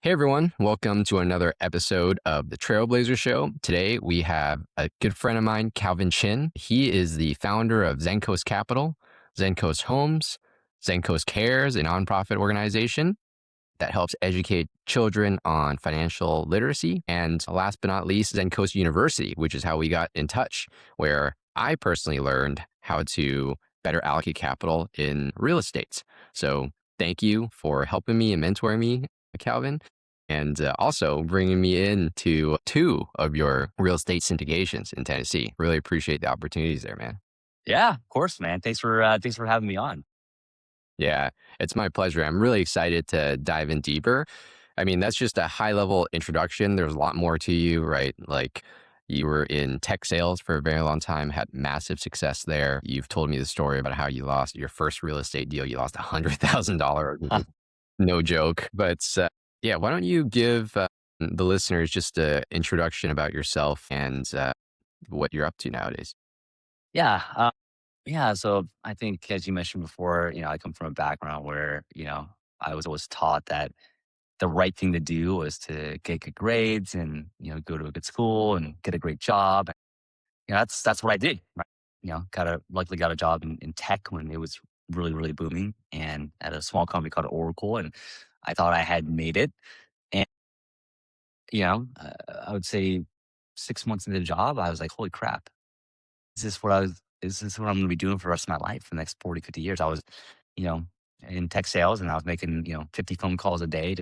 Hey everyone, welcome to another episode of the Trailblazer Show. Today we have a good friend of mine, Calvin Chin. He is the founder of Zen Coast Capital, Zen Coast Homes, Zen Coast Cares, a nonprofit organization that helps educate children on financial literacy. And last but not least, Zen Coast University, which is how we got in touch, where I personally learned how to better allocate capital in real estate. So thank you for helping me and mentoring me, Calvin, and also bringing me into two of your real estate syndications in Tennessee. Really appreciate the opportunities there, man. Yeah, of course, man. Thanks for having me on. Yeah, it's my pleasure. I'm really excited to dive in deeper. I mean, that's just a high level introduction. There's a lot more to you, right? Like you were in tech sales for a very long time, had massive success there. You've told me the story about how you lost your first real estate deal. You lost $100,000, which is no joke. But yeah, why don't you give the listeners just an introduction about yourself and what you're up to nowadays? Yeah, yeah. So I think, as you mentioned before, I come from a background where I was always taught that the right thing to do was to get good grades and go to a good school and get a great job. That's what I did. Right? Luckily got a job in tech when it was really booming, and at a small company called Oracle, and I thought I had made it. And I would say 6 months into the job, I was like, "Holy crap! Is this what I'm gonna be doing for the rest of my life for the next 40, 50 years?" I was, you know, in tech sales and I was making, 50 phone calls a day,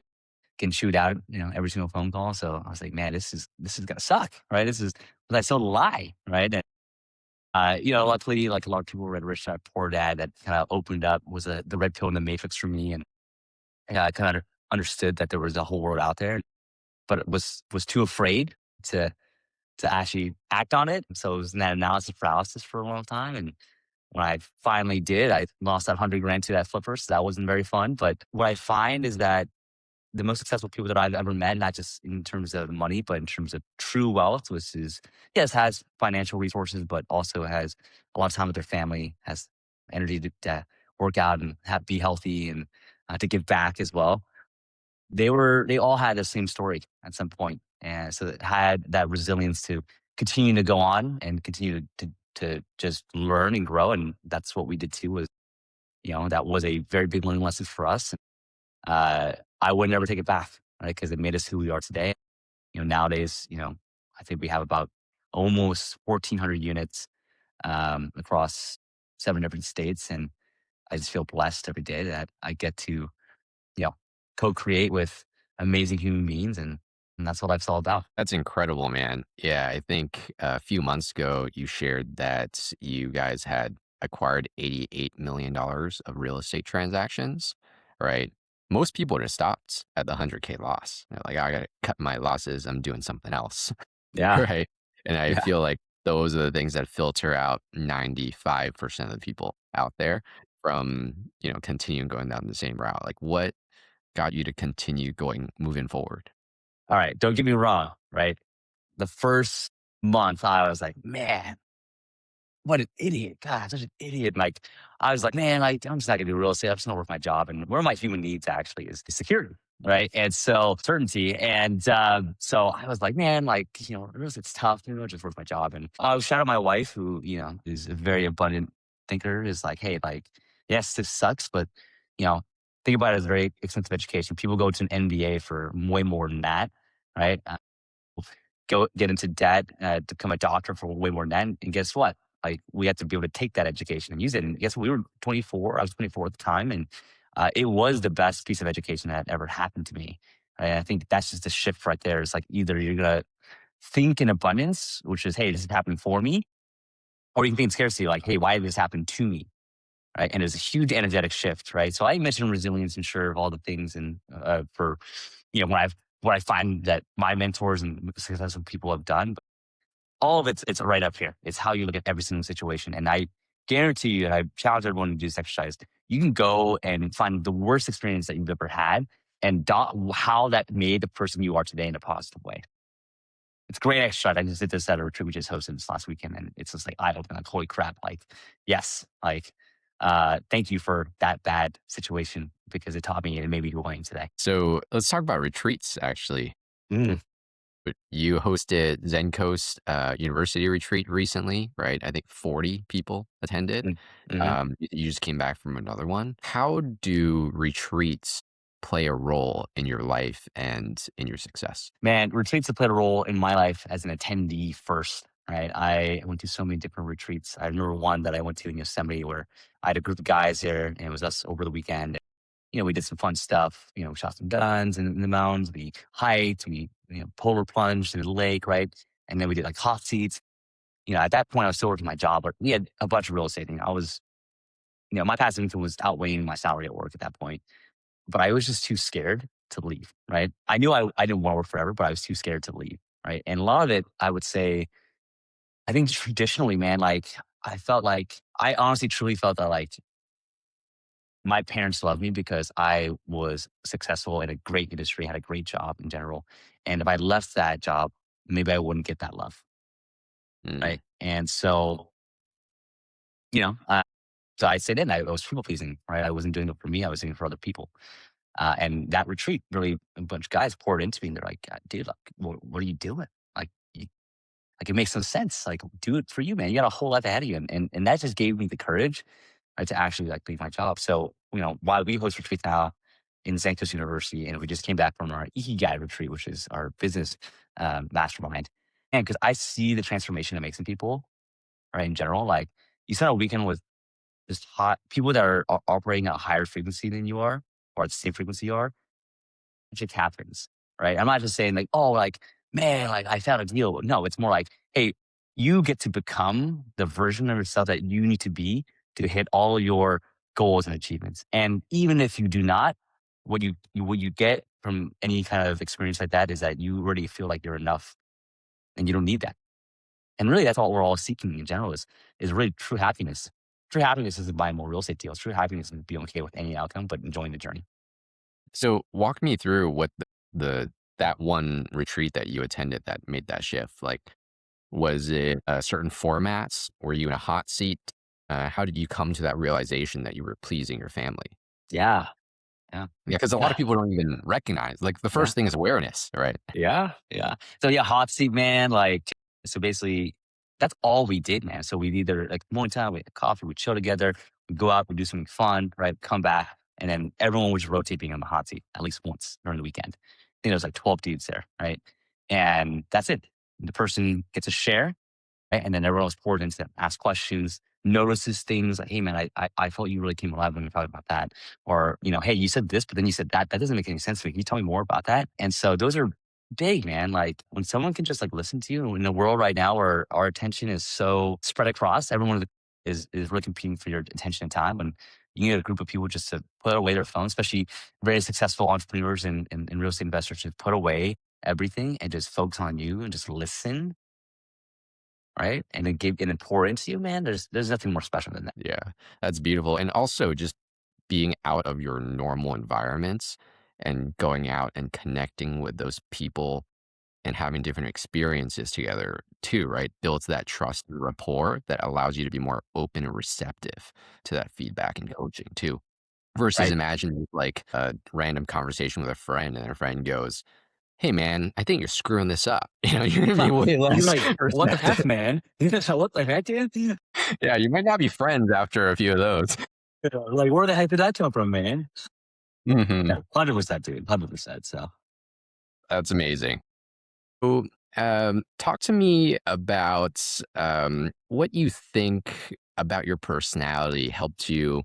getting chewed out, every single phone call. So I was like, man, this is gonna suck, right? But I sold a lie, right? And luckily, like a lot of people read Rich Dad Poor Dad, that kind of opened up, was the red pill in the matrix for me. And I kind of understood that there was a whole world out there, but was too afraid to actually act on it. So it was in that analysis paralysis for a long time. And when I finally did, I lost that 100 grand to that flipper. So that wasn't very fun. But what I find is that the most successful people that I've ever met, not just in terms of money, but in terms of true wealth, which is, yes, has financial resources, but also has a lot of time with their family, has energy to work out and be healthy and to give back as well. They all had the same story at some point, and so it had that resilience to continue to go on and continue to just learn and grow, and that's what we did too. Was that was a very big learning lesson for us. I would never take it back, right? Because it made us who we are today. Nowadays, I think we have about almost 1,400 units across 7 different states, and I just feel blessed every day that I get to you know, co-create with amazing human beings, and that's what life's all about. That's incredible, man. Yeah, I think a few months ago you shared that you guys had acquired $88 million of real estate transactions, right? Most people would have stopped at the 100K loss. They're like, I got to cut my losses. I'm doing something else, Yeah, right? And I yeah. feel like those are the things that filter out 95% of the people out there from, continuing going down the same route. Like, what got you to continue going, moving forward? All right, don't get me wrong, right? The first month, I was like, "Man, what an idiot. God, such an idiot." Like, I was like, "Man, like, I'm just not gonna do real estate. I'm just gonna work my job." And where my human needs actually is security, right? And so certainty. And so I was like, "Man, like, real estate's tough. Maybe I'll just work my job." And I was shout out my wife, who, is a very abundant thinker, is like, "Hey, like, yes, this sucks, but, you know, think about it as a very expensive education. People go to an MBA for way more than that, right? Go get into debt to become a doctor for way more than that. And guess what? Like, we had to be able to take that education and use it. And guess what? We were 24. I was 24 at the time, and it was the best piece of education that ever happened to me. And I think that's just a shift right there. It's like either you're gonna think in abundance, which is, hey, this is happening for me, or you can think in scarcity, like, hey, why did this happen to me? Right. And it's a huge energetic shift, right? So I mentioned resilience and sure of all the things, and for when what I find that my mentors and successful people have done, but all of it's right up here. It's how you look at every single situation. And I guarantee you, and I challenge everyone to do this exercise, you can go and find the worst experience that you've ever had and how that made the person you are today in a positive way. It's a great exercise. I just did this at a retreat we just hosted this last weekend, and it's just like eye opening. Like, holy crap! Like, yes, like Thank you for that bad situation because it taught me and made me who I am today. So let's talk about retreats, actually. Mm, But you hosted Zen Coast University retreat recently, right? I think 40 people attended. mm, mhm. You just came back from another one. How do retreats play a role in your life and in your success? Man, retreats have played a role in my life as an attendee first, right? I went to so many different retreats. I remember one that I went to in Yosemite where I had a group of guys there and it was us over the weekend. We did some fun stuff. We shot some guns in the mountains. We hiked. We, polar plunged in the lake, right? And then we did like hot seats. At that point, I was still working my job, but we had a bunch of real estate. My passive income was outweighing my salary at work at that point. But I was just too scared to leave, right? I knew I didn't want to work forever, but I was too scared to leave, right? And a lot of it, I would say, I think traditionally, man, like I honestly truly felt that like my parents loved me because I was successful in a great industry, had a great job in general. And if I left that job, maybe I wouldn't get that love, Mm. right? And so, you know, uh, so I stayed in. I was people pleasing, right? I wasn't doing it for me. I was doing it for other people. And that retreat, really, a bunch of guys poured into me, and they're like, "Dude, like, what are you doing? Like, like it makes no sense. Like, do it for you, man. You got a whole life ahead of you." And that just gave me the courage, right, to actually like leave my job. So, while we host retreats now in St. University, and we just came back from our Ikigai retreat, which is our business mastermind, and because I see the transformation it makes in people, right, in general, like you spend a weekend with just hot people that are operating at a higher frequency than you are, or at the same frequency you are, magic happens, right? I'm not just saying like, oh, like, man, like I found a deal. No, it's more like, hey, you get to become the version of yourself that you need to be to hit all your goals and achievements. And even if you do not, what you get from any kind of experience like that is that you already feel like you're enough and you don't need that. And really that's all we're all seeking in general is really true happiness. True happiness isn't buying more real estate deals. True happiness is being okay with any outcome, but enjoying the journey. So walk me through what the that one retreat that you attended that made that shift. Like, was it a certain formats? Were you in a hot seat? How did you come to that realization that you were pleasing your family? Yeah. Yeah. Yeah, because a lot Yeah. of people don't even recognize. Like the Yeah. first thing is awareness, right? Yeah, yeah. So yeah, hot seat, man. Like, so basically, that's all we did, man. So we'd either like morning time, we had coffee, we chill together, we go out, we do something fun, right? Come back, and then everyone was rotate being on the hot seat at least once during the weekend. I think there was like 12 dudes there, right? And that's it. The person gets a share, right? And then everyone else poured into them, asks questions, notices things like, hey man, I felt you really came alive when you talked about that. Or, hey, you said this, but then you said that. That doesn't make any sense to me. Can you tell me more about that? And so those are big, man. Like when someone can just like listen to you in a world right now where our attention is so spread across, everyone is really competing for your attention and time. And you need a group of people just to put away their phones, especially very successful entrepreneurs and real estate investors to put away everything and just focus on you and just listen, right? And then pour into you, man. There's nothing more special than that. Yeah, that's beautiful. And also just being out of your normal environments and going out and connecting with those people and having different experiences together too, right? Builds that trust and rapport that allows you to be more open and receptive to that feedback and coaching too. Versus Right. imagine like a random conversation with a friend and a friend goes, "Hey man, I think you're screwing this up." You're gonna be way You're less like, what the heck, receptive. man? What the heck, dude? Yeah, you might not be friends after a few of those. Like, where the heck did that come from, man? Mhm. Yeah, 100%, dude. 100%. So, That's amazing. So, talk to me about what you think about your personality helped you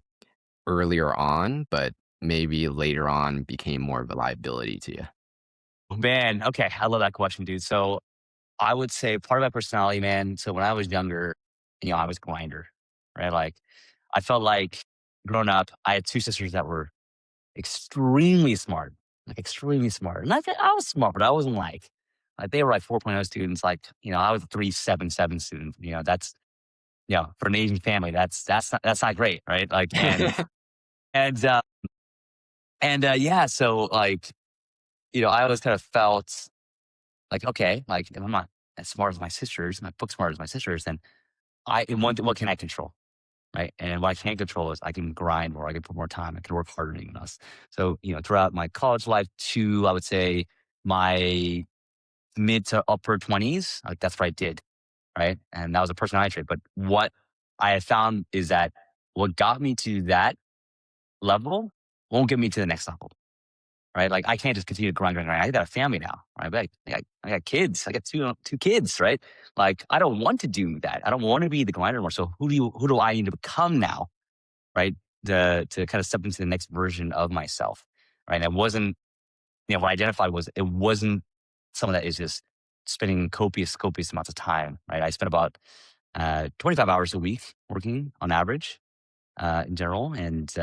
earlier on, but maybe later on became more of a liability to you. man, okay. I love that question, dude. So, I would say part of my personality, man. So, when I was younger, I was a grinder, right? Like, I felt like growing up, I had two sisters that were extremely smart, like extremely smart. And I was smart, but I wasn't like they were like 4.0 students. Like, I was a 3.77 student. For an Asian family, that's not great, right? Like, and yeah, so like, I always kind of felt like, okay, like if I'm not as smart as my sisters, my book smart as my sisters, then what can I control, right? And what I can't control is I can grind more, I can put more time, I can work harder than anyone else. So, throughout my college life to, I would say, my mid to upper 20s, like that's what I did, right? And that was a personality trait. But what I have found is that what got me to that level won't get me to the next level, right? Like I can't just continue to grind, grind, grind. I got a family now, right? I got kids. I got two kids, right? Like I don't want to do that. I don't want to be the grinder anymore. So who do I need to become now, right? To kind of step into the next version of myself, right? And it wasn't, what I identified was it wasn't someone that is just spending copious amounts of time, right? I spent about 25 hours a week working on average in general, and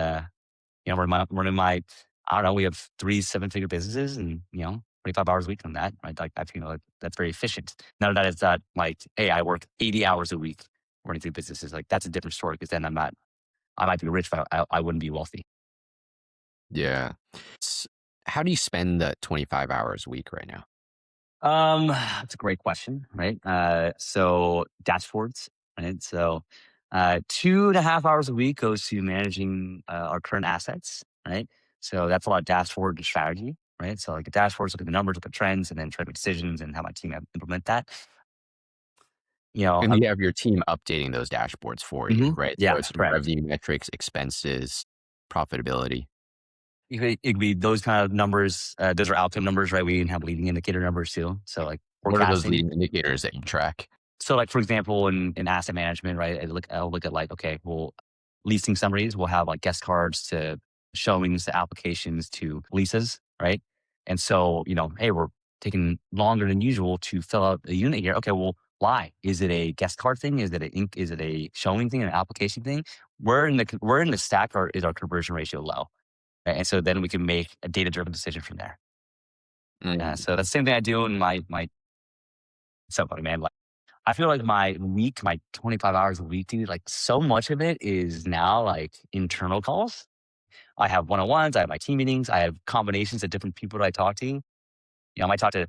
running my, I don't know, we have 3 7-figure businesses, and 25 hours a week on that, right? Like I feel like that's very efficient. None of that is that like, hey, I work 80 hours a week running 3 businesses. Like that's a different story because then I might be rich, but I wouldn't be wealthy. Yeah. S- How do you spend the 25 hours a week right now? That's a great question, right? So dashboards, right? So 2.5 hours a week goes to managing our current assets, right? So that's a lot of dashboard and strategy, right? So like the dashboards, look at the numbers, look at trends, and then try to make decisions and how my team implement that. You know, And you have your team updating those dashboards for you, right? So yeah, it's correct. revenue metrics, expenses, profitability. It could be those kind of numbers. Those are outcome numbers, right? We even have leading indicator numbers too. So like What are those forecasting. leading indicators that you track? So, like for example, in asset management, right? I'll look at like, okay, well, leasing summaries will have like guest cards to showings to applications to leases, right? And so, hey, we're taking longer than usual to fill out a unit here. Okay, well, why? Is it a guest card thing? Is it a showing thing, an application thing? We're in the stack, or is our conversion ratio low? Right? And so then we can make a data driven decision from there. Mm. So that's the same thing I do in my. So funny, man. I feel like my week, my 25 hours a week, dude, like so much of it is now like internal calls. I have one-on-ones, I have my team meetings, I have combinations of different people that I talk to. I might talk to,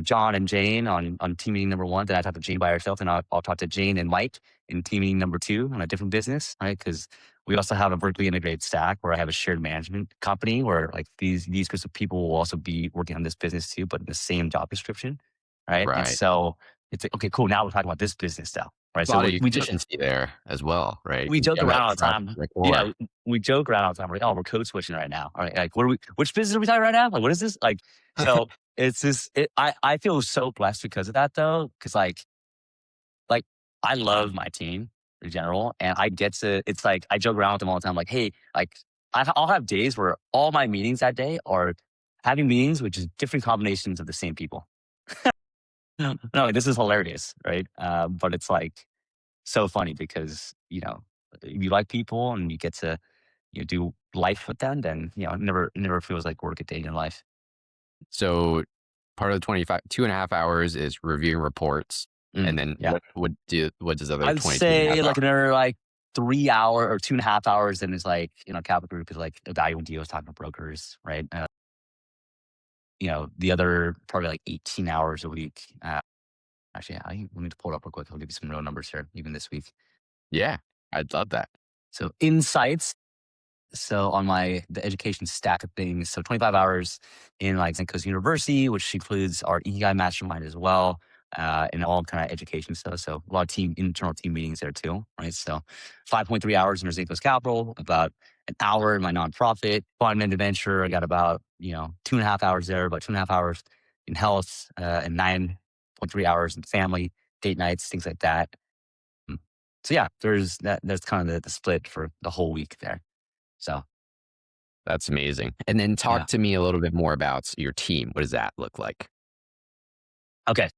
John and Jane on team meeting number one. Then I talk to Jane by herself, and I'll talk to Jane and Mike in team meeting number two on a different business, right? Because we also have a vertically integrated stack where I have a shared management company where like these groups of people will also be working on this business too, but in the same job description, right? And Right. so it's like, okay, cool. Now we're talking about this business now, right? A So lot of we just efficiency there as well, right? we You joke have around that all the trust time. in the Yeah, core. we joke around all the time. We're like, "Oh, we're code switching right now." All right, like, which business are we talking right now? Like, what is this? Like, so it's just, I feel so blessed because of that though, because like I love my team in general, and I get to. It's like I joke around with them all the time. Like, hey, like I'll have days where all my meetings that day are having meetings with just different combinations of the same people. No, like, this is hilarious, right? But it's like so funny because you like people and you get to do life with them, then it never feels like work a day in your life. So part of the 25, 2.5 hours is reviewing reports. And then Yeah, what does the other I'd 22 and a half say like hours? another like 3 hour or 2.5 hours, and is like capital group is like evaluating deals, talking to brokers, right? The other probably like 18 hours a week. Actually, let me pull it up real quick. I'll give you some real numbers here, even this week. Yeah, I'd love that. So insights. So on the education stack of things, so 25 hours in like Zencoast University, which includes our EI mastermind as well, and all kind of education stuff. So a lot of internal team meetings there too, right? So 5.3 hours in our Zencoast Capital, about an hour in my nonprofit fund and adventure. I got about 2.5 hours there, about 2.5 hours in health, and 9.3 hours in family, date nights, things like that. Mm. So yeah, there's that. That's kind of the split for the whole week there. So That's amazing. And then talk yeah. to me a little bit more about your team. What does that look like? Okay.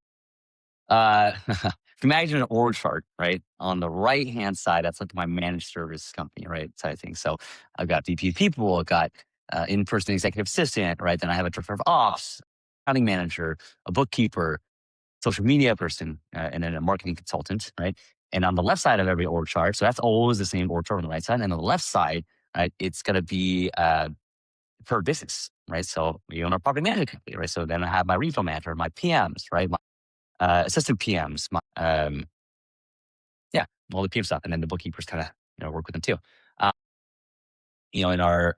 Uh, Imagine an org chart, right? On the right hand side, that's like my managed service company, right? Side of things. So I've got VP of people, I've got in person executive assistant, right? Then I have a director of ops, accounting manager, a bookkeeper, social media person, and then a marketing consultant, right? And on the left side of every org chart, so that's always the same org chart on the right side. And on the left side, right, it's going to be per business, right? So we own our property management company, right? So then I have my regional manager, my PMs, right? My assistant PMs, yeah, all the PM stuff, and then the bookkeepers kind of work with them too. Uh, in our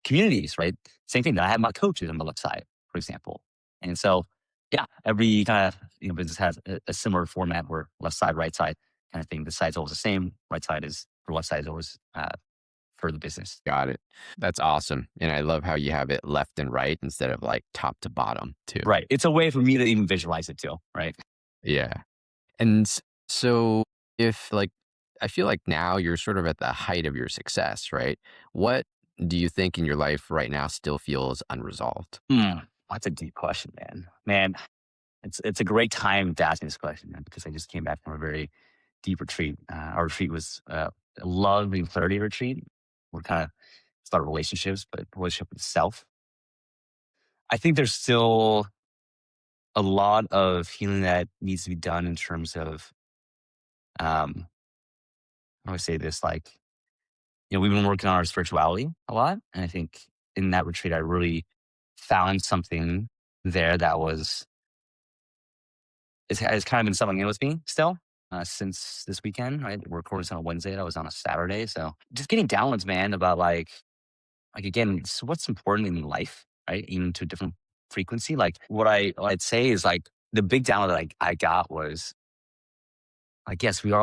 communities, right? Same thing. That I have my coaches on the left side, for example, and so yeah, every kind of business has a similar format where left side, right side kind of thing. The side's always the same. Right side is or left side is always for the business. Got it. That's awesome. And I love how you have it left and right instead of like top to bottom too. Right. It's a way for me to even visualize it too. Right. Yeah. And so if like I feel like now you're sort of at the height of your success, right? What do you think in your life right now still feels unresolved? That's a deep question, man. Man, it's a great time to ask me this question, man, because I just came back from a very deep retreat. Our retreat was a love and clarity retreat. We're kind of start relationships, but relationship with self. I think there's still a lot of healing that needs to be done in terms of how do I say this? Like, we've been working on our spirituality a lot. And I think in that retreat I really found something there that was it's kind of been something in with me still. Since this weekend, right? We're recording this on a Wednesday. That was on a Saturday. So just getting downloads, man, about like again, what's important in life, right? Even to a different frequency. Like what I'd say is like the big download that I got was like, yes, we're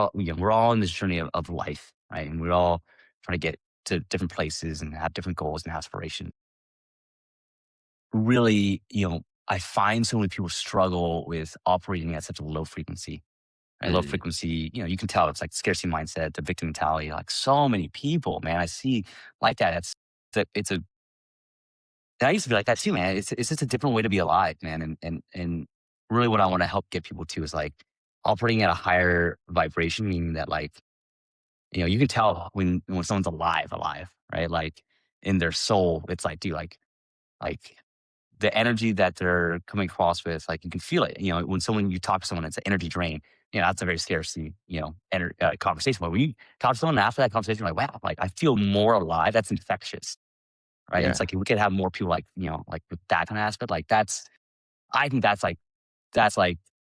all in this journey of life, right? And we're all trying to get to different places and have different goals and aspirations. Really, I find so many people struggle with operating at such a low frequency. Right? Low Mm, frequency, you can tell it's like scarcity mindset, the victim mentality. Like so many people, man, I see like that. It's a And I used to be like that too, man. It's just a different way to be alive, man. And really what I want to help get people to is like operating at a higher vibration, meaning that like, you can tell when someone's alive, right? Like in their soul, it's like, dude, like the energy that they're coming across with, like you can feel it. When someone you talk to someone, it's an energy drain. That's a very scarcity, conversation. But when you talk to someone after that conversation, you're like, wow, like I feel more alive. That's infectious, right? And it's yeah. like if we could have more people like like with that kind of aspect, like I think that's like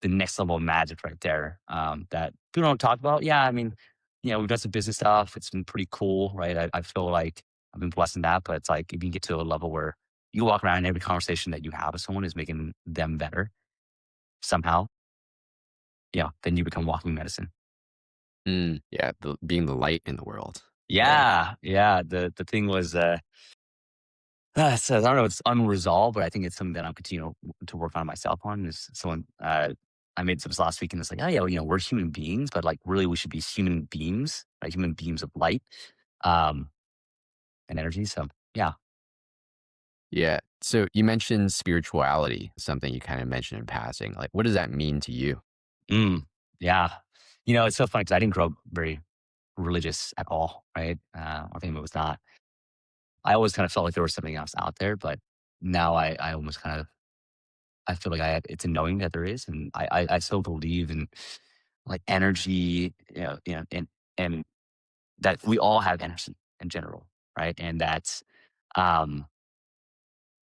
the next level of magic right there. That people don't talk about. Yeah, I mean, we've done some business stuff. It's been pretty cool, right? I feel like I've been blessed in that. But it's like if you get to a level where you walk around and every conversation that you have with someone is making them better somehow, then you become walking medicine. Yeah. Being the light in the world. Right. Yeah, yeah. The thing was, so I don't know, it's unresolved, but I think it's something that I'm continuing to work on myself on. Is someone I made this last week, and it's like, oh yeah, well, we're human beings, but like really, we should be human beings, right? Human beings of light, um, and energy. So yeah, Yeah. So you mentioned spirituality, something you kind of mentioned in passing. Like, what does that mean to you? mm, yeah. It's so funny because I didn't grow up very religious at all, right? Our family was not. I always kind of felt like there was something else out there, but now I almost kind of I feel like it's a knowing that there is, and I still believe in like energy, and that we all have energy in general, right? And that's, um,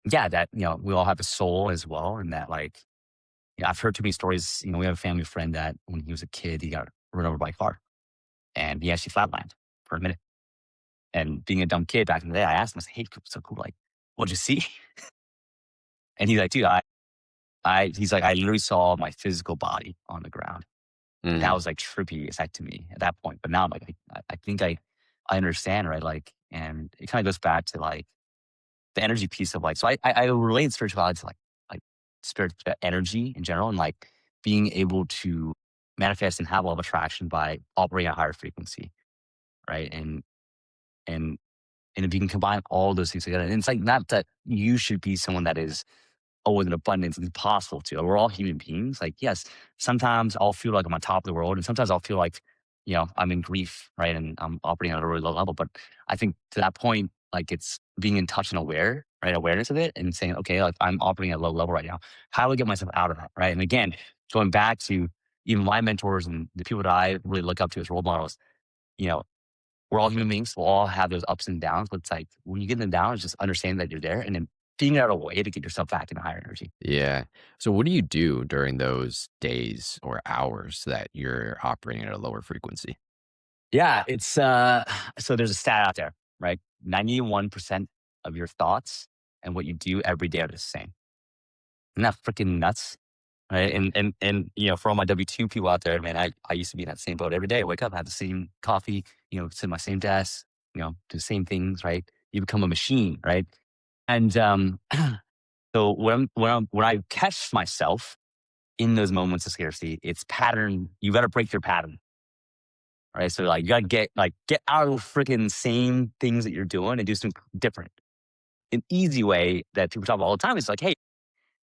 yeah, that we all have a soul as well, and that like, I've heard too many stories. We have a family friend that when he was a kid, he got run over by a car, and he actually flatlined for a minute. And being a dumb kid back in the day, I asked him, I said, "Hey, so cool, like, what'd you see?" And he's like, "Dude, he's like, I literally saw my physical body on the ground." And that Mm, was, like, trippy as heck to me at that point, but now I'm like, I think I understand, right? Like, and it kinda goes back to, like, the energy piece of, like, so I relate spirituality to, like, spirit energy in general and, like, being able to manifest and have law of attraction by operating at a higher frequency, right? And and if you can combine all those things together and it's, like, not that you should be someone that is always in abundance. It's impossible to. We're all human beings. Like, yes, sometimes I'll feel like I'm on top of the world, and sometimes I'll feel like, I'm in grief, right? And I'm operating at a really low level. But I think to that point, like it's being in touch and aware, right? Awareness of it and saying, okay, like I'm operating at a low level right now. How do I get myself out of that? Right. And again, going back to even my mentors and the people that I really look up to as role models, you know, we're all human beings. We'll all have those ups and downs, but it's like when you get them down, it's just understanding that you're there and then figuring out a way to get yourself back in a higher energy. yeah. So what do you do during those days or hours that you're operating at a lower frequency? Yeah, it's so there's a stat out there, right? 91% of your thoughts and what you do every day are the same. Isn't that freaking nuts? Right. And for all my W2 people out there, man, I used to be in that same boat every day. I wake up, have the same coffee, sit at my same desk, do the same things, right? You become a machine, right? And so when I catch myself in those moments of scarcity, it's pattern. You got to break your pattern, right? So like you got to get out of the freaking same things that you're doing and do something different. An easy way that people talk about all the time is like, hey,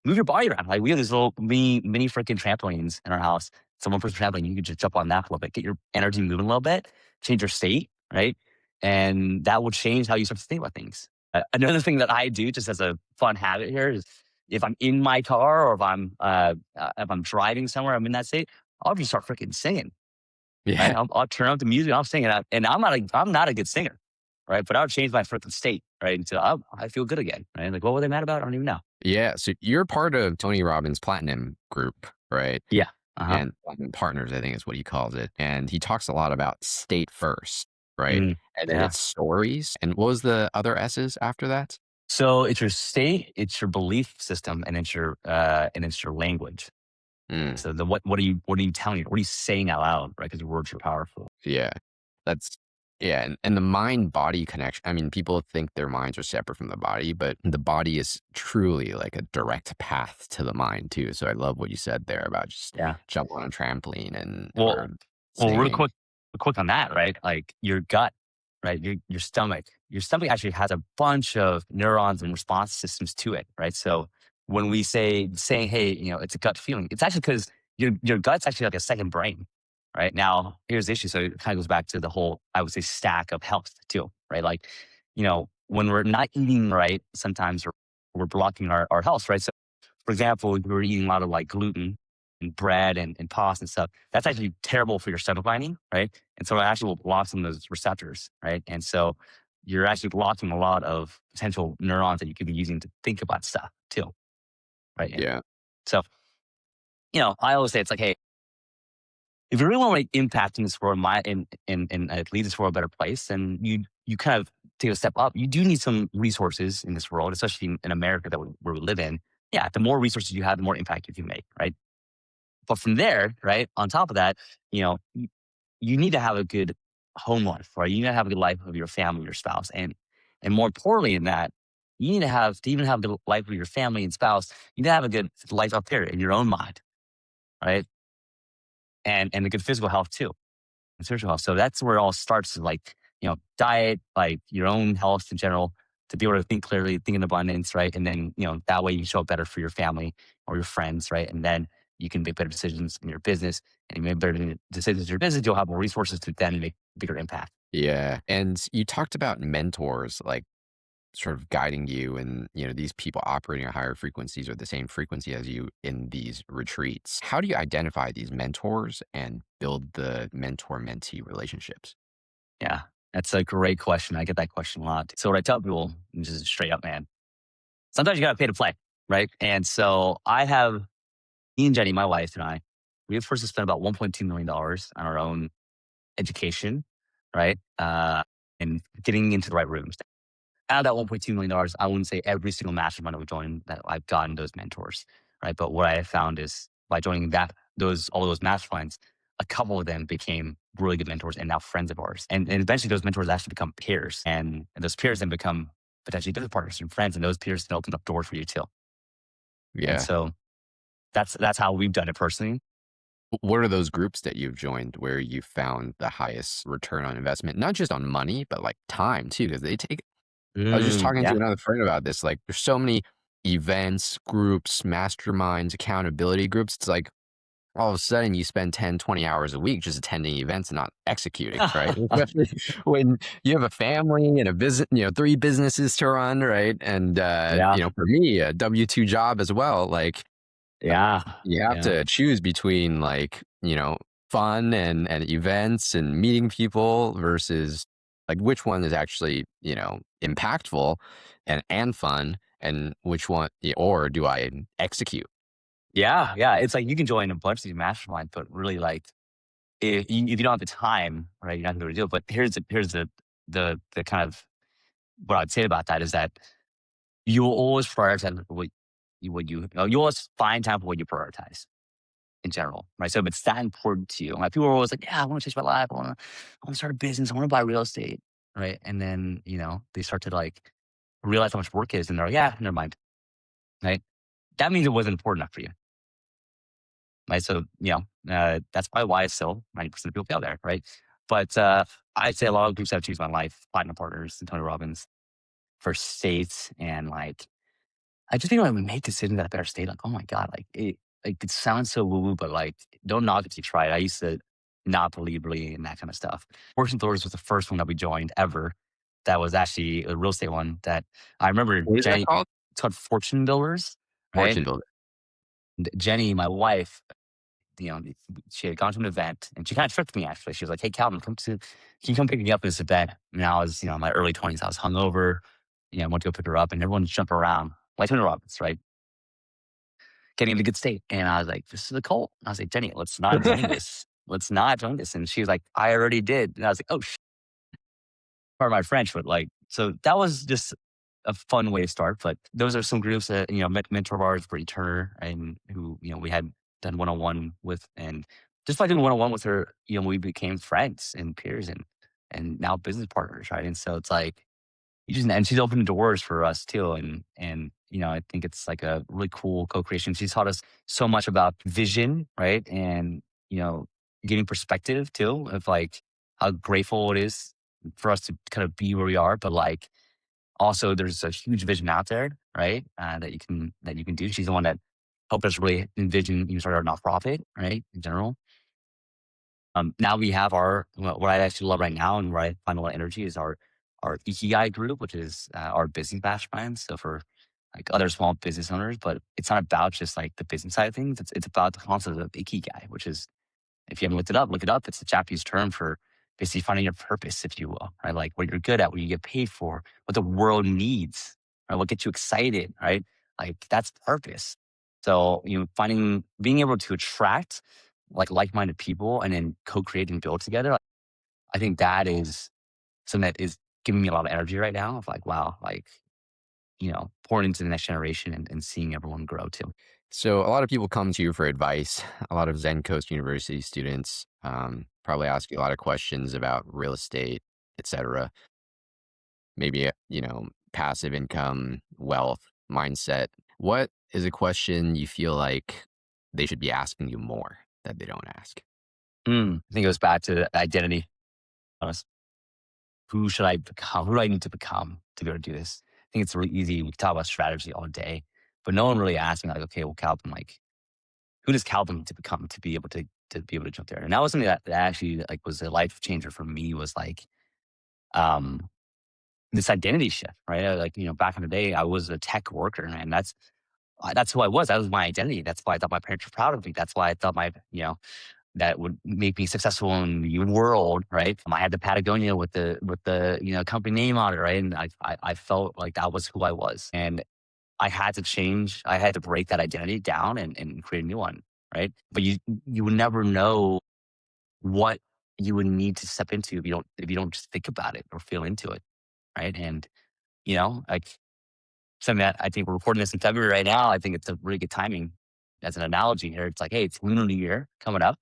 move your body around. Like we have these little mini freaking trampolines in our house. Someone puts a trampoline, you can just jump on that for a little bit, get your energy moving a little bit, change your state, right? And that will change how you start to think about things. Another thing that I do, just as a fun habit here, is if I'm in my car or if I'm driving somewhere, I'm in that state, I'll just start freaking singing. Right? Yeah. I'll turn up the music, I'll sing it, and I'm not a good singer, right? But I'll change my freaking state, right? Until I feel good again, right? Like, what were they mad about? I don't even know. Yeah. So you're part of Tony Robbins' Platinum group, right? Yeah. Uh huh. And Platinum Partners, I think is what he calls it. And he talks a lot about state first, right? Mm, And then yeah. it's stories. And what was the other S's after that? So it's your state, it's your belief system, and it's your language. Mm. So what are you telling you? What are you saying out loud? Right? Because words are powerful. Yeah. That's yeah, and the mind body connection. I mean, people think their minds are separate from the body, but the body is truly like a direct path to the mind too. So I love what you said there about just Yeah. jump on a trampoline and or Well, well, singing. real quick on that, right? Like your gut, right? Your stomach actually has a bunch of neurons and response systems to it, right? So when we saying, hey, it's a gut feeling, it's actually because your gut's actually like a second brain, right? Now, here's the issue. So it kind of goes back to the whole, I would say, stack of health too, right? Like, when we're not eating right, sometimes we're blocking our health, right? So for example, if we were eating a lot of like gluten and bread and pasta and stuff, that's actually terrible for your stomach lining, right? And so it actually will block some of those receptors, right? And so you're actually blocking a lot of potential neurons that you could be using to think about stuff too, right? And Yeah. so, I always say it's like, hey, if you really want to make impact in this world, and lead this world a better place, then you kind of take a step up. You do need some resources in this world, especially in America where we live in. Yeah, the more resources you have, the more impact you can make, right? But from there, right, on top of that, you need to have a good home life, right? You need to have a good life of your family, your spouse, and more importantly in that, you need to even have a good life with your family and spouse. You need to have a good life up there in your own mind, right? And a good physical health too, and spiritual health. So that's where it all starts. Like diet, like your own health in general, to be able to think clearly, think in abundance, right? And then that way you show up better for your family or your friends, right? And then you can make better decisions in your business, and you make better decisions in your business. You'll have more resources to then make bigger impact. Yeah. And you talked about mentors like sort of guiding you and these people operating at higher frequencies or the same frequency as you in these retreats. How do you identify these mentors and build the mentor mentee relationships? Yeah, that's a great question. I get that question a lot. So what I tell people, just straight up, man, sometimes you got to pay to play, right? And so me and Jenny, my wife and I, we have first spent about $1.2 million on our own education, right? And getting into the right rooms. Out of that $1.2 million, I wouldn't say every single mastermind I've joined that I've gotten those mentors, right? But what I have found is by joining all of those masterminds, a couple of them became really good mentors and now friends of ours. And eventually those mentors actually become peers. And those peers then become potentially business partners and friends. And those peers can open up doors for you too. And Yeah. so that's how we've done it personally. What are those groups that you've joined where you found the highest return on investment? Not just on money, but like time too, because they take I was just talking to Yeah. another friend about this. Like, there's so many events, groups, masterminds, accountability groups. It's like all of a sudden you spend 10, 20 hours a week just attending events and not executing, right? Especially when you have a family and a business, three businesses to run, right? And, Yeah. for me, a W-2 job as well. Like, Yeah. you have Yeah. to choose between like, fun and events and meeting people versus like which one is actually, impactful and fun and which one or do I execute? Yeah. Yeah. It's like you can join a bunch of these masterminds, but really like if you don't have the time, right, you're not gonna be able to do it. But here's the kind of what I'd say about that is that you'll always prioritize you always find time for what you prioritize in general, right? So if it's that important to you, like people are always like, yeah, I want to change my life. I want to start a business. I want to buy real estate, right? And then they start to like realize how much work is, and they're like, yeah, never mind, right? That means it wasn't important enough for you, right? So that's probably why it's still 90% of people fail there, right? But I'd say a lot of groups have changed my life, platinum partners, and Tony Robbins, for states, and like I just think when we make decisions at a better state, like, oh my God, it sounds so woo woo, but like, don't knock it till you try it. I used to not believe really in that kind of stuff. Fortune Floors was the first one that we joined ever. That was actually a real estate one that I remember What is that Jenny, called? it's called Fortune Builders, right? Fortune builder. And Jenny, my wife, you know, she had gone to an event and she kind of tricked me actually. She was like, hey, Calvin, can you come pick me up at this event? And I was, in my early 20s. I was hungover. I went to go pick her up and everyone's jumping around like Tony Robbins, right? Getting in a good state. And I was like, this is a cult. And I was like, Jenny, let's not join this. Let's not join this. And she was like, I already did. And I was like, oh, pardon my French, but like, so that was just a fun way to start. But those are some groups that, mentor of ours, Brittany Turner, and who, we had done one on one with. And just by doing one on one with her, we became friends and peers and now business partners. Right. And so it's like, and she's opened doors for us too. And I think it's like a really cool co-creation. She's taught us so much about vision, right? And, getting perspective too of like how grateful it is for us to kind of be where we are. But like also there's a huge vision out there, right? That you can do. She's the one that helped us really envision start our nonprofit, right? In general. Now we have what I actually love right now and where I find a lot of energy is our Ikigai group, which is our business mastermind. So for like other small business owners, but it's not about just like the business side of things. It's about the concept of Ikigai, which is, if you haven't looked it up, look it up. It's a Japanese term for basically finding your purpose, if you will, right? Like what you're good at, what you get paid for, what the world needs, right? What gets you excited, right? Like that's purpose. So, being able to attract like-minded people and then co-create and build together. I think that is something that is giving me a lot of energy right now of like, wow, like, pouring into the next generation and seeing everyone grow too. So a lot of people come to you for advice. A lot of Zen Coast University students probably ask you a lot of questions about real estate, etc. Maybe passive income, wealth, mindset. What is a question you feel like they should be asking you more that they don't ask? I think it goes back to identity. Honest. Who should I become? Who do I need to become to be able to do this? I think it's really easy. We can talk about strategy all day, but no one really asked me like, okay, well, Calvin, like, who does Calvin need to become to be able to jump there? And that was something that actually like was a life changer for me. Was like um this identity shift, right? Like back in the day, I was a tech worker, and that's who I was. That was my identity. That's why I thought my parents were proud of me. That's why I thought that would make me successful in the world, right? I had the Patagonia with the company name on it, right? And I felt like that was who I was, and I had to change. I had to break that identity down and create a new one, right? But you would never know what you would need to step into if you don't just think about it or feel into it, right? And like something that I think we're recording this in February right now. I think it's a really good timing as an analogy here. It's like, hey, it's Lunar New Year coming up.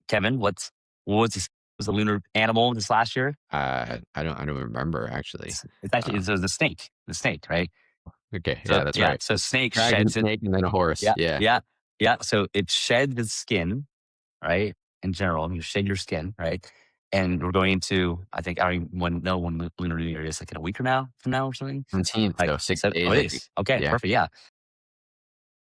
Kevin, what was the lunar animal this last year? I don't remember actually. It's actually Um, it's the snake, right? okay, So yeah, that's yeah, right. so snake Dragon, sheds it. snake, and then a horse. Yeah, Yeah. yeah, yeah. So it sheds its skin, right? In general, you shed your skin, right? And we're going into, I think, I don't even know when Lunar New Year is, like in a week from now or something. 17th, Like, so 6 days, it I think. is. Okay, Yeah. perfect. Yeah.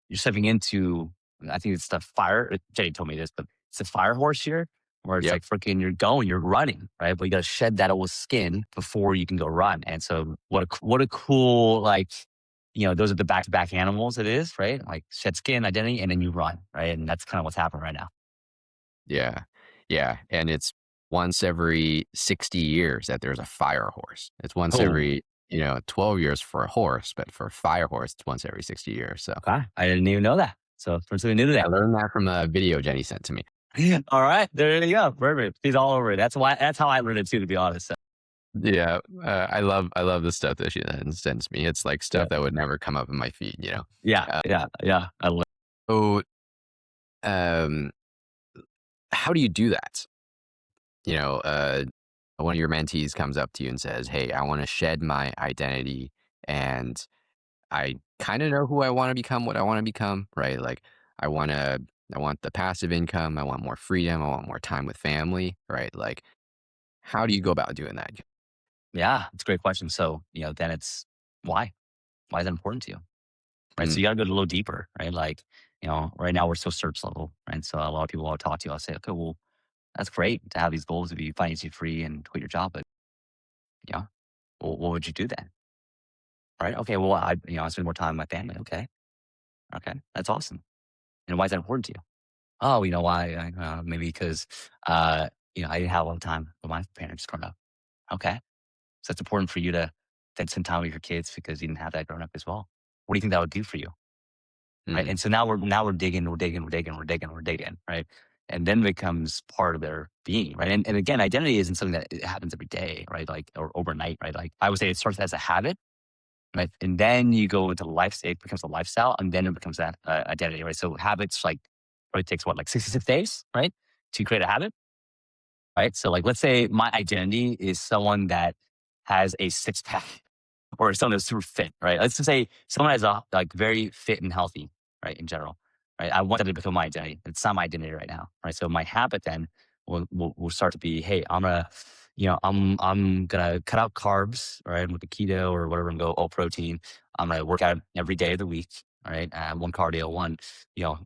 You're stepping into, I think it's the fire. Jenny told me this, but it's a fire horse here where it's Yep. like freaking you're running, right? But you got to shed that old skin before you can go run. And so what a cool, like, those are the back to back animals it is, right? Like shed skin, identity, and then you run, right? And that's kind of what's happening right now. Yeah. Yeah. And it's once every 60 years that there's a fire horse. It's once Oh, every, 12 years for a horse, but for a fire horse, it's once every 60 years. So okay. I didn't even know that. So for something new today. I learned that from a video Jenny sent to me. All right, there you go. Perfect. He's all over it. That's how I learned it too, to be honest. So, Yeah, I love the stuff that she sends me. It's like yeah, stuff that would never come up in my feed, you know? yeah, Uh, yeah, yeah. so, um, how do you do that? You know, one of your mentees comes up to you and says, "Hey, I wanna shed my identity, and I kinda know who I wanna become, what I wanna become," right? Like, I want the passive income, I want more freedom, I want more time with family, right? Like, how do you go about doing that? Yeah, it's a great question. So, then it's why? Why is that important to you? Right. So Mm, you got to go a little deeper, right? Like, right now we're still search level, right? So a lot of people I'll talk to, I'll say, okay, well, that's great to have these goals to be financially free and quit your job, but yeah, well, what would you do then? Right? Okay, well, I spend more time with my family. Okay, okay, that's awesome. And why is that important to you? Oh, you know why? Maybe because I didn't have a lot of time with my parents growing up. Okay, so it's important for you to then spend time with your kids because you didn't have that growing up as well. What do you think that would do for you? Right? mm, And so now we're digging, we're digging, right? And then it becomes part of their being, right? And again, identity isn't something that it happens every day, right? Like or overnight, right? Like I would say it starts as a habit, right? And then you go into life, it becomes a lifestyle, and then it becomes that identity, right? So habits like probably takes what, like 66 days, right? To create a habit, right? So like let's say my identity is someone that has a six pack or someone that's super fit, right? Let's just say someone has a like very fit and healthy, right? In general, right? I want that to become my identity. It's not my identity right now, right? So my habit then will start to be, hey, I'm gonna cut out carbs, right? With the keto or whatever, and go all protein. I'm gonna work out every day of the week, right? One cardio, one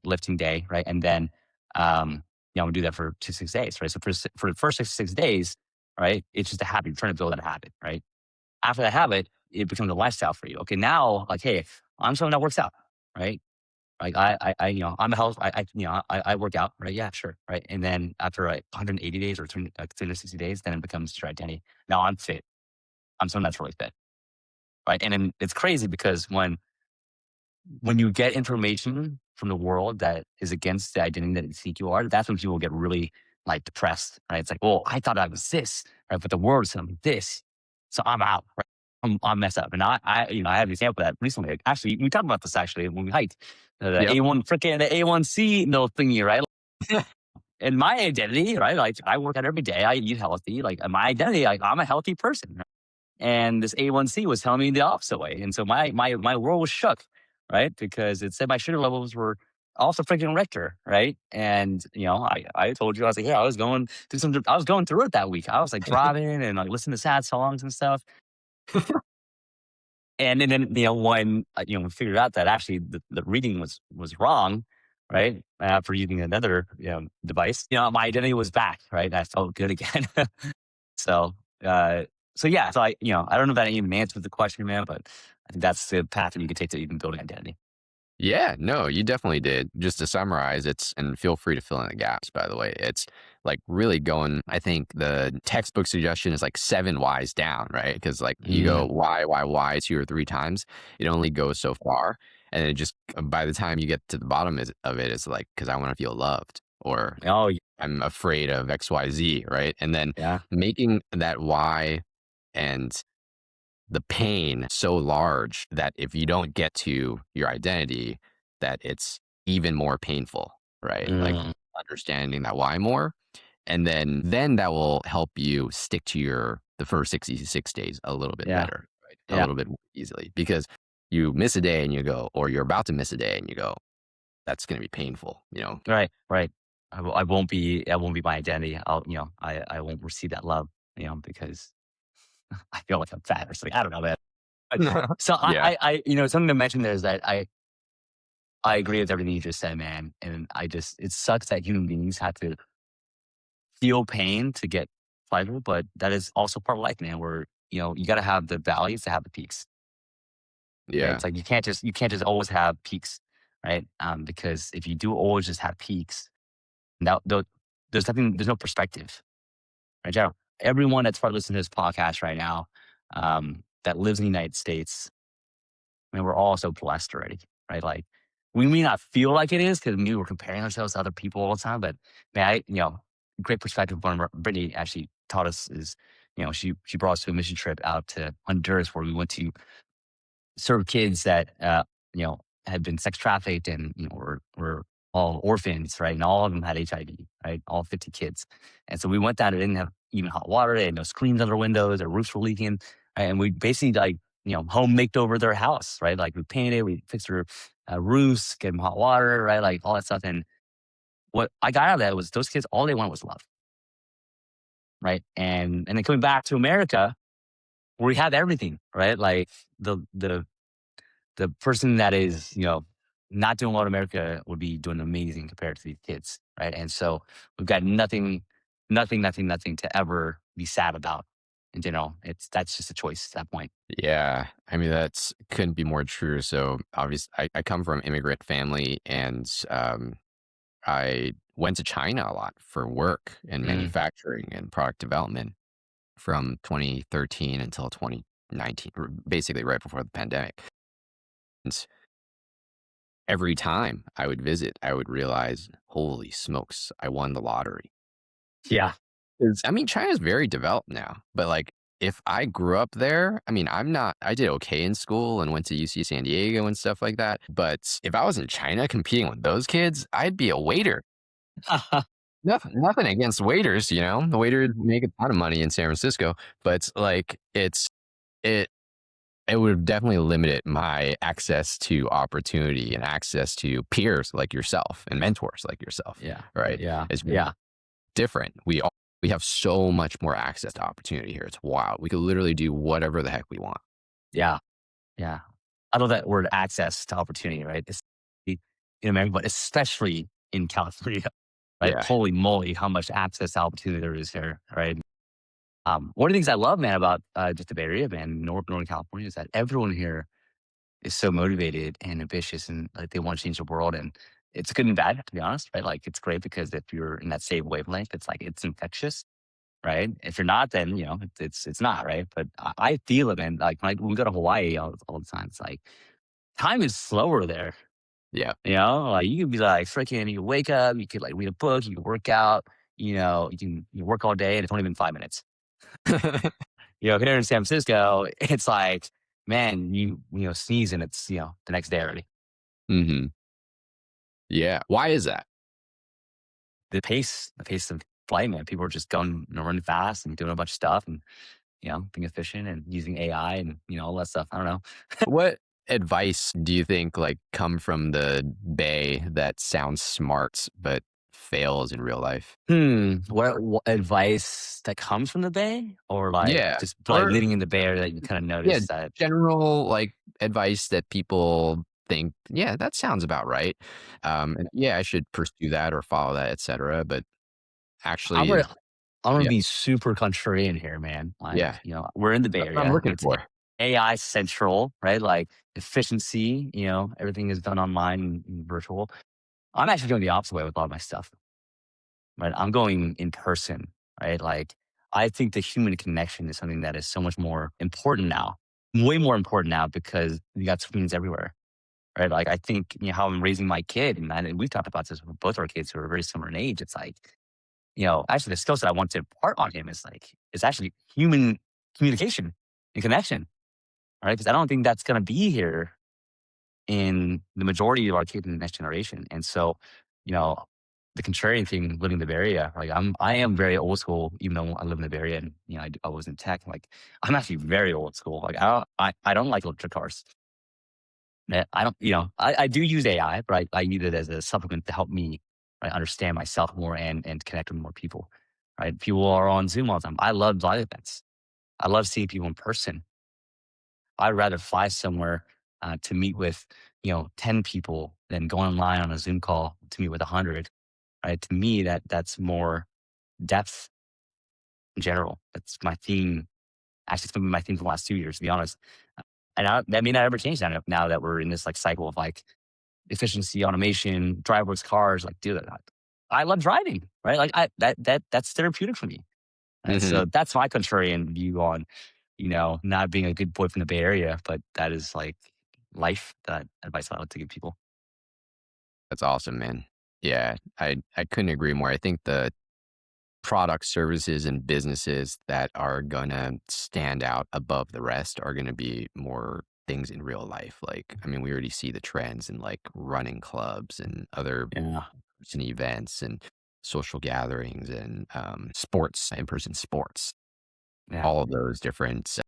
lifting day, right? And then I'm gonna do that for 2 6 days, right? So for the first 6 6 days, right? It's just a habit. You're trying to build that habit, right? After that habit, it becomes a lifestyle for you. Okay, now like, hey, I'm someone that works out, right? Like I'm a health, I work out, right? Yeah, sure, right. And then after like 180 days or 360 days, then it becomes your identity. Now I'm fit. I'm someone that's really fit, right? And then it's crazy because when you get information from the world that is against the identity that you think you are, that's when people get really like depressed, right? It's like, well, I thought I was this, right? But the world said I'm this, so I'm out, right? I'm messed up. And I have an example of that recently. Like, actually, we talked about this actually when we hiked the yep. the A1C little thingy, right? And my identity, right? Like I work out every day. I eat healthy. Like my identity, like I'm a healthy person. And this A1C was telling me the opposite way. And so my world was shook, right? Because it said my sugar levels were off the freaking Richter, right? And I told you, I was like, yeah, I was going through it that week. I was like driving and like listening to sad songs and stuff. And then when we figured out that actually the reading was wrong, right? After using another device, my identity was back, right? I felt good again. So, uh, so yeah, so I don't know if that even answers the question, man, but I think that's the path that you can take to even building identity. Yeah, no, you definitely did. Just to summarize, it's and feel free to fill in the gaps, by the way. It's like really going, I think the textbook suggestion is like 7 whys down, right? Because like you go Mm. why 2 or 3 times, it only goes so far. And then it just by the time you get to the bottom of it, it's like, because I want to feel loved or Oh, I'm afraid of XYZ, right? And then yeah. making that why and the pain so large that if you don't get to your identity, that it's even more painful, right? Like Mm, understanding that why more. And then that will help you stick to the first 66 days a little bit yeah. better, right? A Yeah. little bit more easily because you miss a day and you go, or you're about to miss a day and you go, that's going to be painful, you know? Right. Right. I won't be my identity. I won't receive that love, because I feel like I'm fat or something. I don't know, man. But, so Yeah. something to mention there is that I agree with everything you just said, man. And it sucks that human beings have to feel pain to get pleasure, but that is also part of life, man, where, you got to have the valleys to have the peaks, right? Yeah. It's like you can't just always have peaks, right? Because if you do always just have peaks, now there's no perspective, right? Everyone that's probably listening to this podcast right now, that lives in the United States, I mean, we're all so blessed already, right? Like we may not feel like it is because maybe we're comparing ourselves to other people all the time. But man, great perspective. One Brittany actually taught us is, she brought us to a mission trip out to Honduras where we went to serve kids that had been sex trafficked and were all orphans, right? And all of them had HIV, right? All 50 kids. And so we went down. They didn't have even hot water. They had no screens on their windows. Their roofs were leaking, right? And we basically like home maked over their house, right? Like we painted, we fixed their roofs, gave them hot water, right? Like all that stuff. And what I got out of that was those kids, all they wanted was love, right? And then coming back to America, where we have everything, right? Like the person that is, not doing well in America would be doing amazing compared to these kids, right? And so we've got nothing to ever be sad about in general. That's just a choice at that point. Yeah, I mean that's couldn't be more true. So obviously, I come from an immigrant family, and I went to China a lot for work and Mm, manufacturing and product development from 2013 until 2019, basically right before the pandemic. And every time I would visit, I would realize, holy smokes, I won the lottery. yeah. 'Cause, I mean, China's very developed now, but like if I grew up there, I mean, I did okay in school and went to UC San Diego and stuff like that. But if I was in China competing with those kids, I'd be a waiter. Nothing against waiters, the waiters make a ton of money in San Francisco, but like it it would have definitely limited my access to opportunity and access to peers like yourself and mentors like yourself, Yeah. right? Yeah. It's Yeah. different. We have so much more access to opportunity here. It's wild. We could literally do whatever the heck we want. Yeah. Yeah. I love that word access to opportunity, right? It's in America, but especially in California, right? Yeah. Holy moly, how much access to opportunity there is here, right? One of the things I love, man, about just the Bay Area, man, Northern California, is that everyone here is so motivated and ambitious, and like they want to change the world. And it's good and bad, to be honest, right? Like it's great because if you're in that same wavelength, it's like it's infectious, right? If you're not, then it's not, right? But I feel it, man. Like when we go to Hawaii all the time, it's like time is slower there. Yeah. Like you could be like freaking, you wake up, you could like read a book, you can work out, you work all day, and it's only been 5 minutes. Here in San Francisco, it's like, man, sneeze and it's, the next day already. Hmm. Yeah. Why is that? The pace of flight, man. People are just going, running fast and doing a bunch of stuff and, being efficient and using AI and, all that stuff. I don't know. What advice do you think like come from the Bay that sounds smart but fails in real life? What advice that comes from the Bay or like Yeah. just like Or living in the Bay Area that you kind of yeah, notice that general like advice that people think, yeah, that sounds about right. And yeah, I should pursue that or follow that, etc. But I'm actually gonna is I'm gonna yeah, be super contrarian here, man. Like, yeah. we're in the Bay That's what I'm Area. looking It's for. AI central, right? Like efficiency, everything is done online and virtual. I'm actually going the opposite way with a lot of my stuff, right? I'm going in person, right? Like I think the human connection is something that is so much more important now, way more important now because you got screens everywhere, right? Like I think, how I'm raising my kid, and we've talked about this with both our kids who are very similar in age. It's like, actually the skill set I want to impart on him is actually human communication and connection, right? Because I don't think that's going to be here in the majority of our kids in the next generation. And so, you know, the contrarian thing, living in the Bay Area, like I am very old school, even though I live in the Bay Area and I was in tech. Like I'm actually very old school. Like I don't like electric cars. I don't, I do use AI, but I use it as a supplement to help me right, understand myself more and connect with more people. Right, people are on Zoom all the time. I love live events. I love seeing people in person. I'd rather fly somewhere to meet with 10 people than go online on a Zoom call to meet with 100. Right, to me that's more depth in general. That's my theme. Actually, it's been my theme for the last 2 years, to be honest. And that may not ever change now that we're in this like cycle of like efficiency, automation, driverless cars. Like, dude, I love driving, right? Like, that's therapeutic for me. And Hmm. so that's my contrarian view on, not being a good boy from the Bay Area, but that is like life that advice I like to give people. That's awesome, man. Yeah, I couldn't agree more. I think the products, services, and businesses that are gonna stand out above the rest are gonna be more things in real life. Like, I mean, we already see the trends in like running clubs and other Yeah. in events and social gatherings and sports, in-person sports. Yeah. All of those different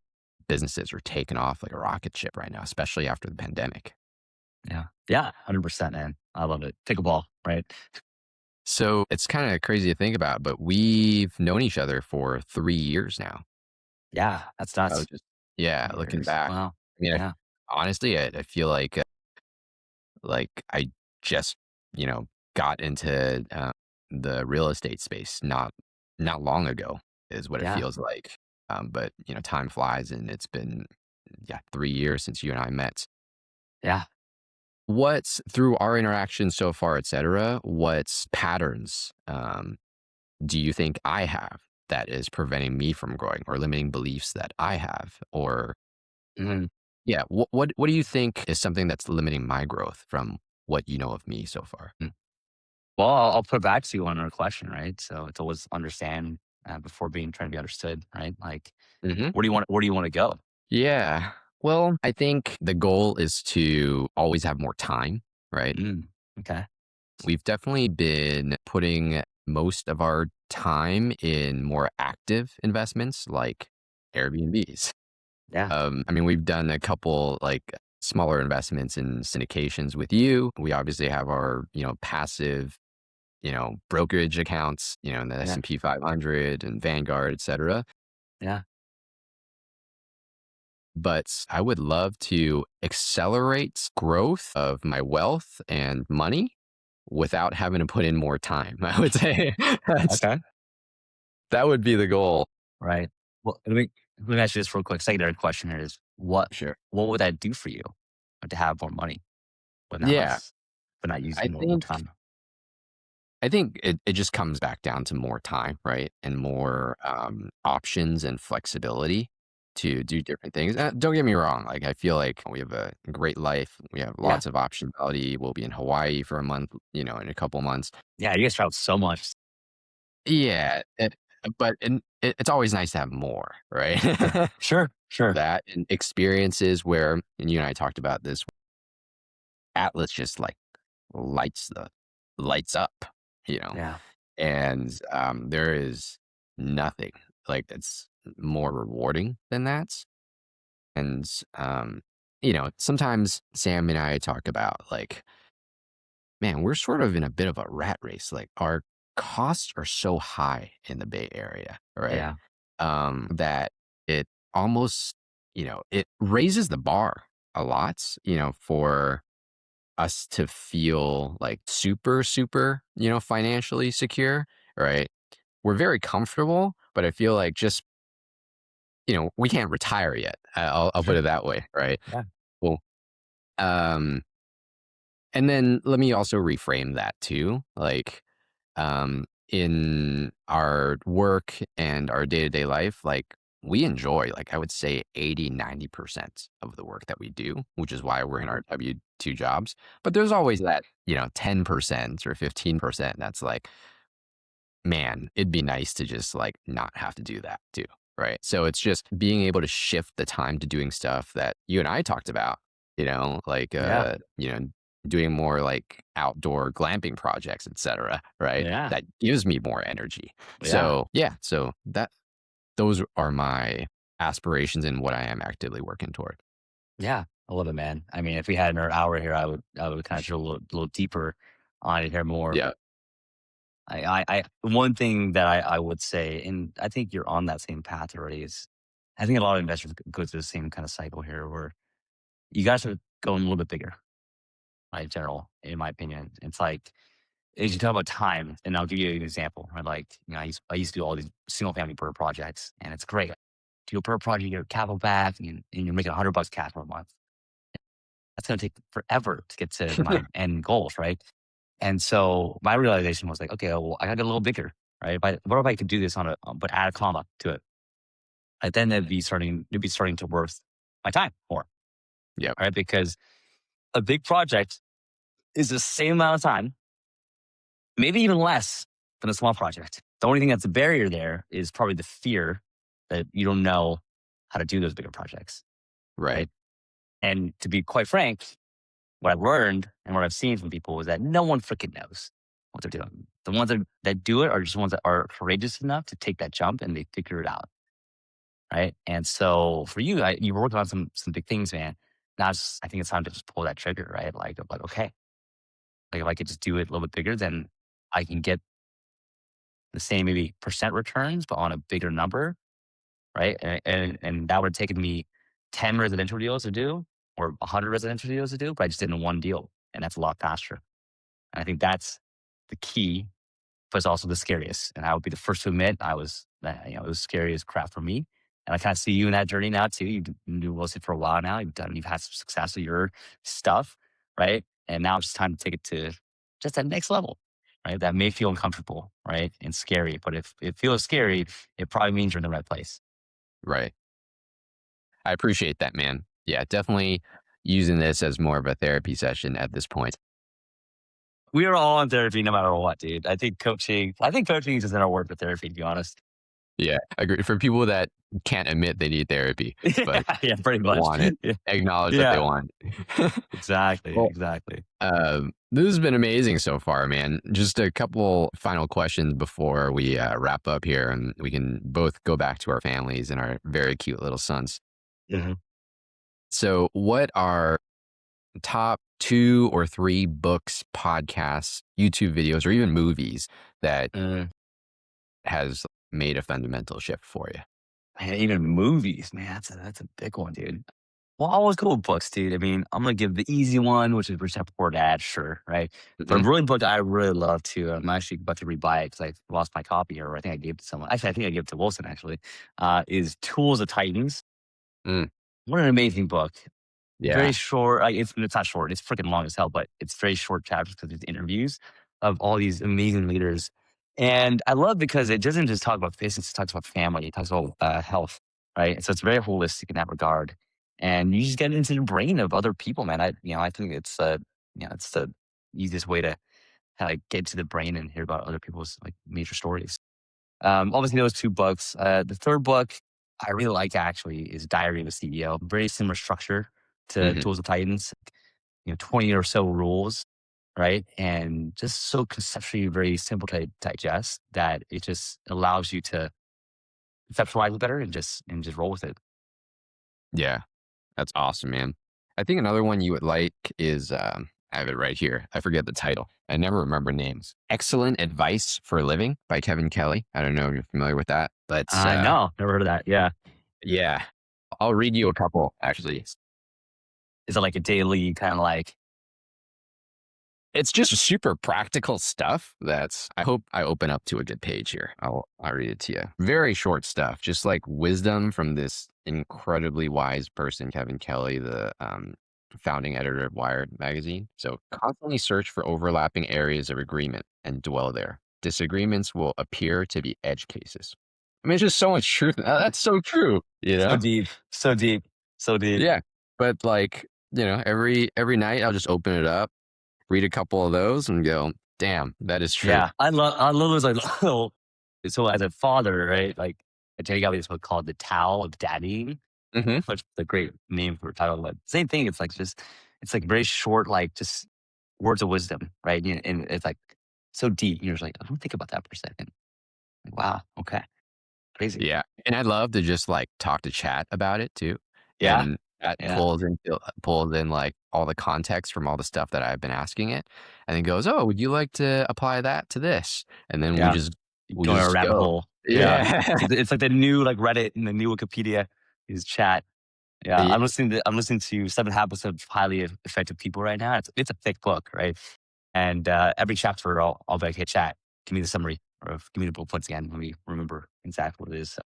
businesses are taking off like a rocket ship right now, especially after the pandemic. Yeah. Yeah. 100%, man. I love it. Pickleball, right? So it's kind of crazy to think about, but we've known each other for 3 years now. Yeah. That's I was nuts. just, yeah, 3 looking years. back. Wow. I mean, Yeah. honestly, I feel like I just, you know, got into the real estate space not long ago is what it Yeah. feels like. But time flies, and it's been 3 years since you and I met. Yeah. What's through our interaction so far, et cetera, what's patterns do you think I have that is preventing me from growing or limiting beliefs that I have? Or Mhm. yeah, what do you think is something that's limiting my growth from what you know of me so far? Mm. Well, I'll put it back to you on our question, right? So it's always understand before being trying to be understood, right? Like, Hmm. where do you want to go? Yeah. Well, I think the goal is to always have more time, right? Mm. Okay. We've definitely been putting most of our time in more active investments like Airbnbs. Yeah. I mean, we've done a couple like smaller investments in syndications with you. We obviously have our, passive, brokerage accounts, in the Yeah. S&P 500 and Vanguard, et cetera. Yeah. But I would love to accelerate growth of my wealth and money without having to put in more time. I would say Okay. that would be the goal. Right. Well, let me ask you this real quick. Secondary question here is Sure. what would that do for you to have more money, but not Yeah. less, but not I using more think time? I think it just comes back down to more time, right? And more options and flexibility to do different things. Don't get me wrong. Like, I feel like we have a great life. We have Yeah. lots of optionality. We'll be in Hawaii for a month, in a couple months. Yeah. You guys travel so much. Yeah. It's always nice to have more, right? Sure. Sure. Sure. That and experiences where, and you and I talked about this, Atlas just like lights the lights up, you know? Yeah. And, there is nothing, like, that's more rewarding than that, and, sometimes Sam and I talk about, like, "Man, we're sort of in a bit of a rat race," like, our costs are so high in the Bay Area, right? Yeah. That it almost it raises the bar a lot, for us to feel, like, super, super, financially secure, right? We're very comfortable, but I feel like just, we can't retire yet. I'll put Sure. it that way, right? Yeah. Well, um, and then let me also reframe that too. Like, in our work and our day-to-day life, like, we enjoy, like, I would say 80-90% of the work that we do, which is why we're in our W-2 jobs. But there's always that, 10% or 15% that's like, man, it'd be nice to just like not have to do that too. Right. So it's just being able to shift the time to doing stuff that you and I talked about, like, Yeah. doing more like outdoor glamping projects, etc. Right. Yeah. That gives me more energy. Yeah. So yeah. So those are my aspirations and what I am actively working toward. Yeah. I love it, man. I mean, if we had another hour here, I would kind of drill a little deeper on it here more. Yeah. One thing that I would say, and I think you're on that same path already, is I think a lot of investors go through the same kind of cycle here where you guys are going a little bit bigger, right? In general, in my opinion. It's like, as you talk about time, and I'll give you an example, right? Like, I used to do all these single family per projects, and it's great. Do a per project, your capital back, and you're making $100 capital a month. That's going to take forever to get to my end goals, right? And so my realization was like, okay, well, I got to get a little bigger, right? But what if I could do this but add a comma to it? And then it'd be starting to worth my time more, Yep. right? Because a big project is the same amount of time, maybe even less than a small project. The only thing that's a barrier there is probably the fear that you don't know how to do those bigger projects, Right. right? And to be quite frank, what I've learned and what I've seen from people is that no one freaking knows what they're doing. The ones that do it are just ones that are courageous enough to take that jump and they figure it out, right? And so for you, you were working on some big things, man. Now I think it's time to just pull that trigger, right? Like okay, like if I could just do it a little bit bigger, then I can get the same maybe percent returns, but on a bigger number, right? And that would have taken me 10 residential deals to do or 100 residential deals to do, but I just did in one deal, and that's a lot faster. And I think that's the key, but it's also the scariest. And I would be the first to admit it was scary as crap for me. And I kind of see you in that journey now too. You've been doing real estate for a while now. You've had some success with your stuff, right? And now it's time to take it to just that next level, right? That may feel uncomfortable, right? And scary. But if it feels scary, it probably means you're in the right place. Right. I appreciate that, man. Yeah, definitely using this as more of a therapy session at this point. We are all in therapy no matter what, dude. I think coaching is just another word for therapy, to be honest. Yeah, I agree. For people that can't admit they need therapy, Yeah, but yeah, pretty much. want it, Yeah. acknowledge that they Yeah. want it. Exactly, Well, exactly. this has been amazing so far, man. Just a couple final questions before we wrap up here, and we can both go back to our families and our very cute little sons. Mhm. So, what are top 2 or 3 books, podcasts, YouTube videos, or even movies that Mm, has made a fundamental shift for you? man, even movies, man, that's a big one, dude. Well, I always go with books, dude. I mean, I'm gonna give the easy one, which is Rich Dad Poor Dad, sure, right? But a Mhm. really book I really love too. I'm actually about to rebuy it because I lost my copy, or I think I gave it to someone. Actually, I think I gave it to Wilson. Actually, is Tools of Titans. Mm, What an amazing book! Very yeah, short. Like it's not short. It's freaking long as hell, but it's very short chapters because it's interviews of all these amazing leaders. And I love because it doesn't just talk about business; it talks about family, it talks about health, right? And so it's very holistic in that regard. And you just get into the brain of other people, man. I think it's the easiest way to kind of get to the brain and hear about other people's like major stories. Obviously, those 2 books. The third book I really like actually is Diary of a CEO. Very similar structure to mhm, Tools of Titans. 20 or so rules, right? And just so conceptually very simple to digest that it just allows you to conceptualize it better and just roll with it. yeah. That's awesome, man. I think another one you would like is I have it right here. I forget the title. I never remember names. Excellent Advice for a Living by Kevin Kelly. I don't know if you're familiar with that, but No, never heard of that. Yeah, yeah, I'll read you a couple actually. is it like a daily kind of like? It's just super practical stuff that's I hope I open up to a good page here. I'll read it to you. Very short stuff, just like wisdom from this incredibly wise person, Kevin Kelly, the founding editor of Wired magazine. So constantly search for overlapping areas of agreement and dwell there. Disagreements will appear to be edge cases. I mean, it's just so much truth. That's so true, you So know? deep, so deep, so deep. Yeah. But like, every night I'll just open it up, read a couple of those and go, damn, that is true. Yeah, I love those like little. So as a father, right? Like I take out this book called The Tao of Daddying, Hmm. which is a great name for a title. But same thing. It's like very short, like just words of wisdom, right? And it's like so deep. You're just like, I don't think about that for a second. Like, wow, okay, crazy. Yeah. And I love to just like talk to chat about it too. Yeah, And that yeah, pulls in like all the context from all the stuff that I've been asking it. And then goes, oh, would you like to apply that to this? And then we yeah. just we Going on a just rabbit go. hole. Yeah, Yeah. it's like the new like Reddit and the new Wikipedia is chat. Yeah, Yeah. I'm listening to 7 Habits of Highly Effective People right now. It's a thick book, right? And every chapter, I'll be like, hey, chat, give me the summary or give me the bullet points again. Let me remember exactly what it is. So,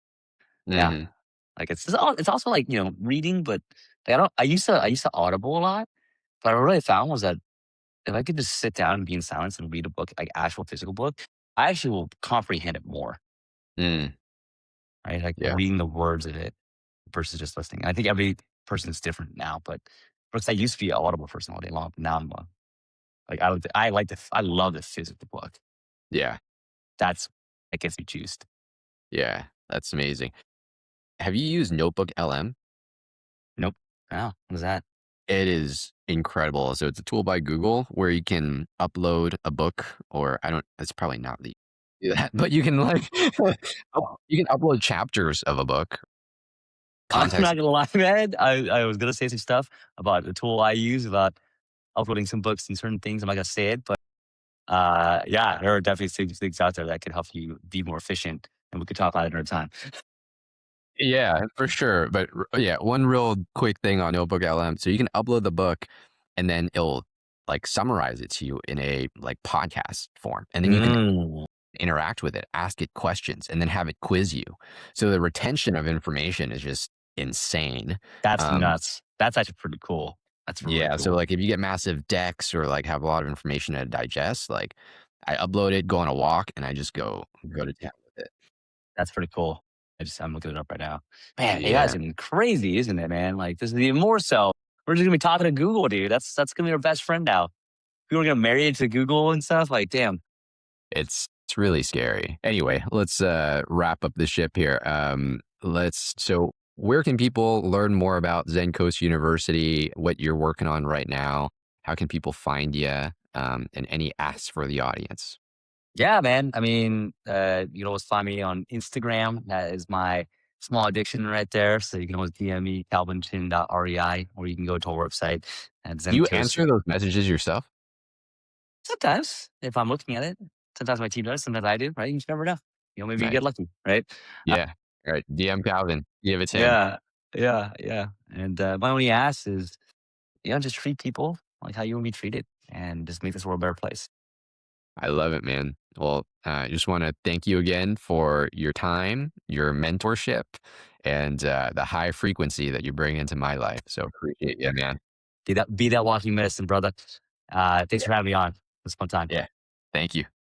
yeah, Hmm. like it's also like reading, but like, I used to Audible a lot, but what I really found was that if I could just sit down and be in silence and read a book, like actual physical book, I actually will comprehend it more, Mm, right? Like yeah. reading the words of it versus just listening. I think every person is different now, but because I used to be an Audible person all day long, but now I'm Like I love the physical book. Yeah. That's that gets me juiced. Yeah. That's amazing. Have you used Notebook LM? Nope. Oh, what is that? It is incredible. So it's a tool by Google where you can upload a book, or I don't, it's probably not the do that, but you can like you can upload chapters of a book, I'm context. not gonna lie, man. I was gonna say some stuff about the tool I use about uploading some books and certain things. I'm not gonna say it, but yeah, there are definitely things out there that could help you be more efficient, and we could talk about it another time. Yeah, for sure. But yeah, one real quick thing on Notebook LM. So you can upload the book and then it'll like summarize it to you in a like podcast form. And then you can Mm, interact with it, ask it questions, and then have it quiz you. So the retention of information is just insane. that's Um, nuts. That's actually pretty cool. That's really yeah. So cool. like if you get massive decks or like have a lot of information to digest, like I upload it, go on a walk, and I just go to town with it. That's pretty cool. I'm looking it up right now. Man, AI is Yeah. getting crazy, isn't it, man? Like this is even more so. We're just gonna be talking to Google, dude. That's gonna be our best friend now. People are gonna marry it to Google and stuff. Like, damn. It's really scary. Anyway, let's wrap up the ship here. Let's so where can people learn more about Zen Coast University, what you're working on right now? How can people find you? And any asks for the audience? Yeah, man. I mean, you can always find me on Instagram. That is my small addiction right there. So you can always DM me, calvinchin.rei, or you can go to our website at Do you Zencoast. answer those messages yourself? Sometimes, if I'm looking at it, sometimes my team does, sometimes I do, right? You just never know. Maybe you Nice. get lucky, right? Uh, Yeah. All right. DM Calvin. Give it to him. yeah, yeah. And my only ask is, just treat people like how you want to be treated and just make this world a better place. I love it, man. Well, I just want to thank you again for your time, your mentorship, and the high frequency that you bring into my life. So appreciate you, man. Be that walking medicine, brother. Thanks for having me on. It was a fun time. Yeah. Thank you.